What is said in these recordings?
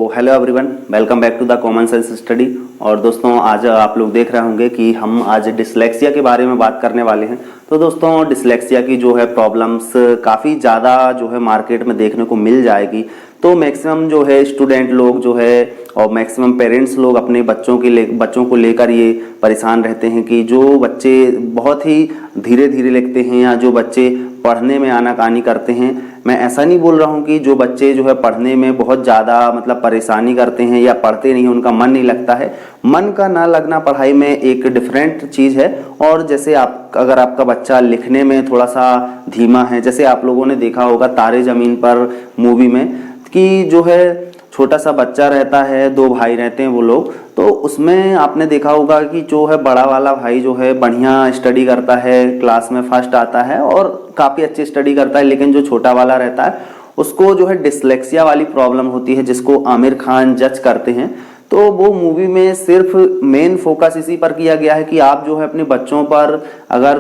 Hello everyone, welcome back to the common sense study. और दोस्तों आज आप लोग देख रहे होंगे कि हम आज डिसलेक्सिया के बारे में बात करने वाले हैं। तो दोस्तों डिसलेक्सिया की जो है प्रॉब्लम्स काफ़ी ज़्यादा जो है मार्केट में देखने को मिल जाएगी। तो मैक्सिमम जो है स्टूडेंट लोग जो है और मैक्सिमम पेरेंट्स लोग अपने बच्चों को लेकर ये परेशान रहते हैं कि जो बच्चे बहुत ही धीरे धीरे लिखते हैं या जो बच्चे पढ़ने में आनाकानी करते हैं। मैं ऐसा नहीं बोल रहा हूँ कि जो बच्चे जो है पढ़ने में बहुत ज़्यादा मतलब परेशानी करते हैं या पढ़ते नहीं, उनका मन नहीं लगता है। मन का ना लगना पढ़ाई में एक डिफरेंट चीज़ है। और जैसे अगर आपका बच्चा लिखने में थोड़ा सा धीमा है, जैसे आप लोगों ने देखा होगा तारे ज़मीन पर मूवी में कि जो है छोटा सा बच्चा रहता है, दो भाई रहते हैं वो लोग। तो उसमें आपने देखा होगा कि जो है बड़ा वाला भाई जो है बढ़िया स्टडी करता है, क्लास में फर्स्ट आता है और काफ़ी अच्छी स्टडी करता है, लेकिन जो छोटा वाला रहता है उसको जो है डिसलेक्सिया वाली प्रॉब्लम होती है, जिसको आमिर खान जज करते हैं। तो वो मूवी में सिर्फ मेन फोकस इसी पर किया गया है कि आप जो है अपने बच्चों पर अगर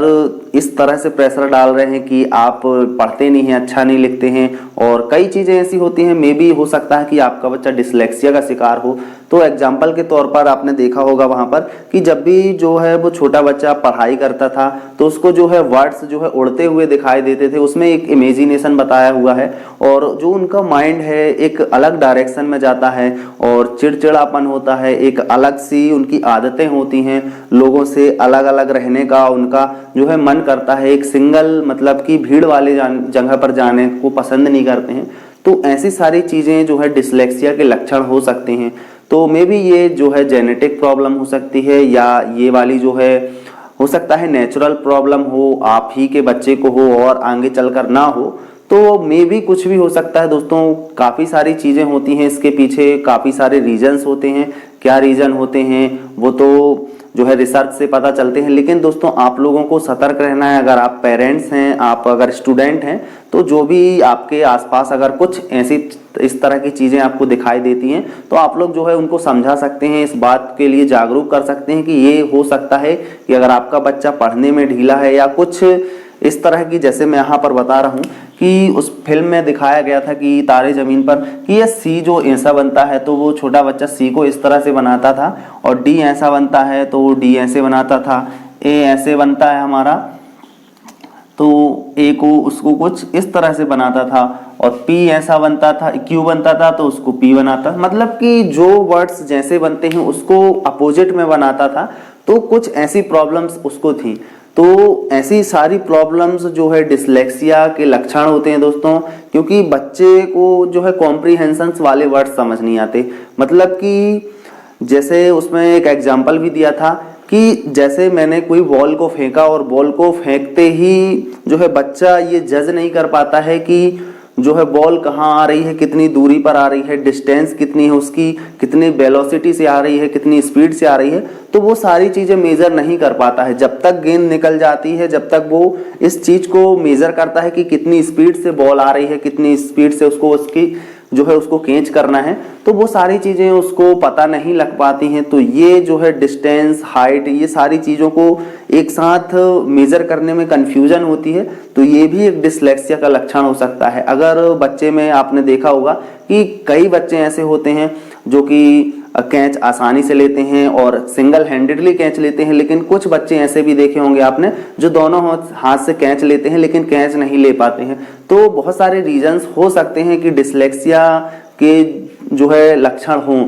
इस तरह से प्रेशर डाल रहे हैं कि आप पढ़ते नहीं हैं, अच्छा नहीं लिखते हैं और कई चीज़ें ऐसी होती हैं, मे बी हो सकता है कि आपका बच्चा डिसलेक्सिया का शिकार हो। तो एग्जाम्पल के तौर पर आपने देखा होगा वहाँ पर कि जब भी जो है वो छोटा बच्चा पढ़ाई करता था तो उसको जो है वर्ड्स जो है उड़ते हुए दिखाई देते थे, उसमें एक इमेजिनेशन बताया हुआ है और जो उनका माइंड है एक अलग डायरेक्शन में जाता है और चिड़चिड़ापन होता है, एक अलग सी उनकी आदतें होती हैं, लोगों से अलग अलग रहने का उनका जो है मन करता है, एक सिंगल मतलब कि भीड़ वाले जगह पर जाने को पसंद नहीं करते हैं। तो ऐसी सारी चीज़ें जो है डिसलेक्सिया के लक्षण हो सकते हैं। तो मे बी ये जो है जेनेटिक प्रॉब्लम हो सकती है या ये वाली जो है हो सकता है नेचुरल प्रॉब्लम हो, आप ही के बच्चे को हो और आगे चलकर ना हो। तो मे भी कुछ भी हो सकता है दोस्तों, काफ़ी सारी चीज़ें होती हैं इसके पीछे, काफ़ी सारे रीजंस होते हैं। क्या रीज़न होते हैं वो तो जो है रिसर्च से पता चलते हैं, लेकिन दोस्तों आप लोगों को सतर्क रहना है। अगर आप पेरेंट्स हैं, आप अगर स्टूडेंट हैं, तो जो भी आपके आसपास अगर कुछ ऐसी इस तरह की चीज़ें आपको दिखाई देती हैं तो आप लोग जो है उनको समझा सकते हैं, इस बात के लिए जागरूक कर सकते हैं कि ये हो सकता है कि अगर आपका बच्चा पढ़ने में ढीला है या कुछ इस तरह की, जैसे मैं यहाँ पर बता रहा हूँ कि उस फिल्म में दिखाया गया था कि तारे ज़मीन पर कि ये सी जो ऐसा बनता है तो वो छोटा बच्चा सी को इस तरह से बनाता था और डी ऐसा बनता है तो वो डी ऐसे बनाता था, ए ऐसे बनता है हमारा तो ए को उसको कुछ इस तरह से बनाता था और पी ऐसा बनता था, क्यू बनता था तो उसको पी बनाता, मतलब कि जो वर्ड्स जैसे बनते हैं उसको अपोजिट में बनाता था। तो कुछ ऐसी प्रॉब्लम्स उसको थी। तो ऐसी सारी प्रॉब्लम्स जो है डिसलेक्सिया के लक्षण होते हैं दोस्तों, क्योंकि बच्चे को जो है कॉम्प्रीहेंशंस वाले वर्ड समझ नहीं आते। मतलब कि जैसे उसमें एक एग्जांपल भी दिया था कि जैसे मैंने कोई बॉल को फेंका और बॉल को फेंकते ही जो है बच्चा ये जज नहीं कर पाता है कि जो है बॉल कहाँ आ रही है, कितनी दूरी पर आ रही है, डिस्टेंस कितनी है उसकी, कितनी वेलोसिटी से आ रही है, कितनी स्पीड से आ रही है। तो वो सारी चीज़ें मेज़र नहीं कर पाता है। जब तक गेंद निकल जाती है, जब तक वो इस चीज़ को मेज़र करता है कि कितनी स्पीड से बॉल आ रही है, कितनी स्पीड से उसको उसकी जो है उसको कैच करना है, तो वो सारी चीज़ें उसको पता नहीं लग पाती हैं। तो ये जो है डिस्टेंस, हाइट, ये सारी चीज़ों को एक साथ मेज़र करने में कंफ्यूजन होती है। तो ये भी एक डिसलेक्सिया का लक्षण हो सकता है। अगर बच्चे में आपने देखा होगा कि कई बच्चे ऐसे होते हैं जो कि कैच आसानी से लेते हैं और सिंगल हैंडेडली कैच लेते हैं, लेकिन कुछ बच्चे ऐसे भी देखे होंगे आपने जो दोनों हाथ से कैच लेते हैं लेकिन कैच नहीं ले पाते हैं। तो बहुत सारे रीजंस हो सकते हैं कि डिसलेक्सिया के जो है लक्षण हों।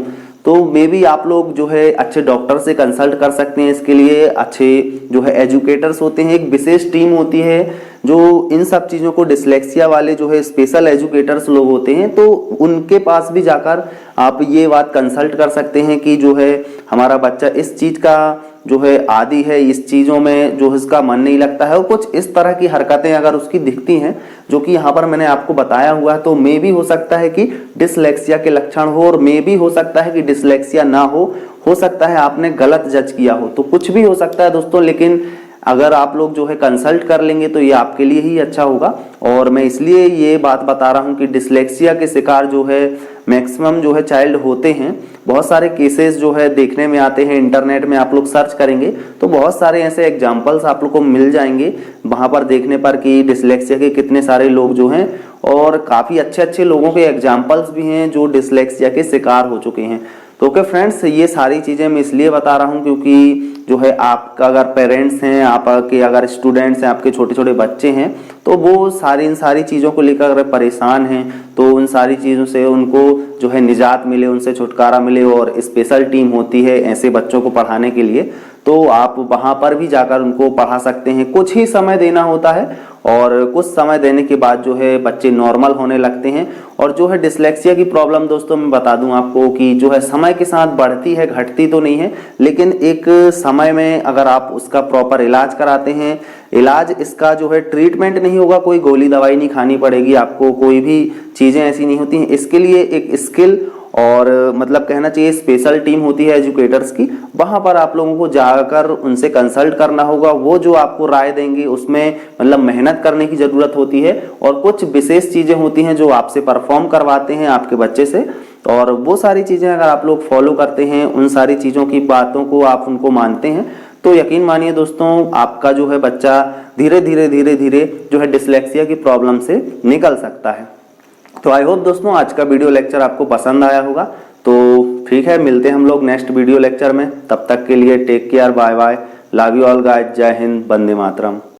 तो मे बी आप लोग जो है अच्छे डॉक्टर से कंसल्ट कर सकते हैं। इसके लिए अच्छे जो है एजुकेटर्स होते हैं, एक विशेष टीम होती है जो इन सब चीज़ों को, डिसलेक्सिया वाले जो है स्पेशल एजुकेटर्स लोग होते हैं, तो उनके पास भी जाकर आप ये बात कंसल्ट कर सकते हैं कि जो है हमारा बच्चा इस चीज़ का जो है आदी है, इस चीज़ों में जो इसका मन नहीं लगता है और कुछ इस तरह की हरकतें अगर उसकी दिखती हैं जो कि यहाँ पर मैंने आपको बताया हुआ है, तो मे भी हो सकता है कि डिसलेक्सिया के लक्षण हो और मे भी हो सकता है कि डिसलेक्सिया ना हो सकता है आपने गलत जज किया हो। तो कुछ भी हो सकता है दोस्तों, लेकिन अगर आप लोग जो है कंसल्ट कर लेंगे तो ये आपके लिए ही अच्छा होगा। और मैं इसलिए ये बात बता रहा हूँ कि डिसलेक्सिया के शिकार जो है मैक्सिमम जो है चाइल्ड होते हैं। बहुत सारे केसेस जो है देखने में आते हैं, इंटरनेट में आप लोग सर्च करेंगे तो बहुत सारे ऐसे एग्जाम्पल्स आप लोग को मिल जाएंगे वहां पर देखने पर कि डिसलेक्सिया के कितने सारे लोग जो हैं, और काफी अच्छे अच्छे लोगों के एग्जाम्पल्स भी हैं जो डिसलेक्सिया के शिकार हो चुके हैं। तो ओके फ्रेंड्स, ये सारी चीजें मैं इसलिए बता रहा हूँ क्योंकि जो है आपका अगर पेरेंट्स हैं, आपके अगर स्टूडेंट्स हैं, आपके छोटे छोटे बच्चे हैं, तो वो इन सारी चीज़ों को लेकर अगर परेशान हैं तो उन सारी चीज़ों से उनको जो है निजात मिले, उनसे छुटकारा मिले, और स्पेशल टीम होती है ऐसे बच्चों को पढ़ाने के लिए, तो आप वहाँ पर भी जाकर उनको पढ़ा सकते हैं। कुछ ही समय देना होता है और कुछ समय देने के बाद जो है बच्चे नॉर्मल होने लगते हैं। और जो है डिसलेक्सिया की प्रॉब्लम दोस्तों मैं बता दूं आपको कि जो है समय के साथ बढ़ती है, घटती तो नहीं है, लेकिन एक समय में अगर आप उसका प्रॉपर इलाज कराते हैं, इलाज इसका जो है ट्रीटमेंट नहीं होगा, कोई गोली दवाई नहीं खानी पड़ेगी आपको, कोई भी चीजें ऐसी नहीं होती हैं। इसके लिए एक स्किल और मतलब कहना चाहिए स्पेशल टीम होती है एजुकेटर्स की, वहां पर आप लोगों को जाकर उनसे कंसल्ट करना होगा। वो जो आपको राय देंगे उसमें मतलब मेहनत करने की जरूरत होती है, और कुछ विशेष चीजें होती हैं जो आपसे परफॉर्म करवाते हैं आपके बच्चे से, और वो सारी चीजें अगर आप लोग फॉलो करते हैं, उन सारी चीजों की बातों को आप उनको मानते हैं, तो यकीन मानिए दोस्तों आपका जो है बच्चा धीरे धीरे जो है डिसलेक्सिया की प्रॉब्लम से निकल सकता है। तो आई होप दोस्तों आज का वीडियो लेक्चर आपको पसंद आया होगा। तो ठीक है, मिलते हैं हम लोग नेक्स्ट वीडियो लेक्चर में। तब तक के लिए take care, bye bye, love you all guys, Jai Hind, Vande Mataram.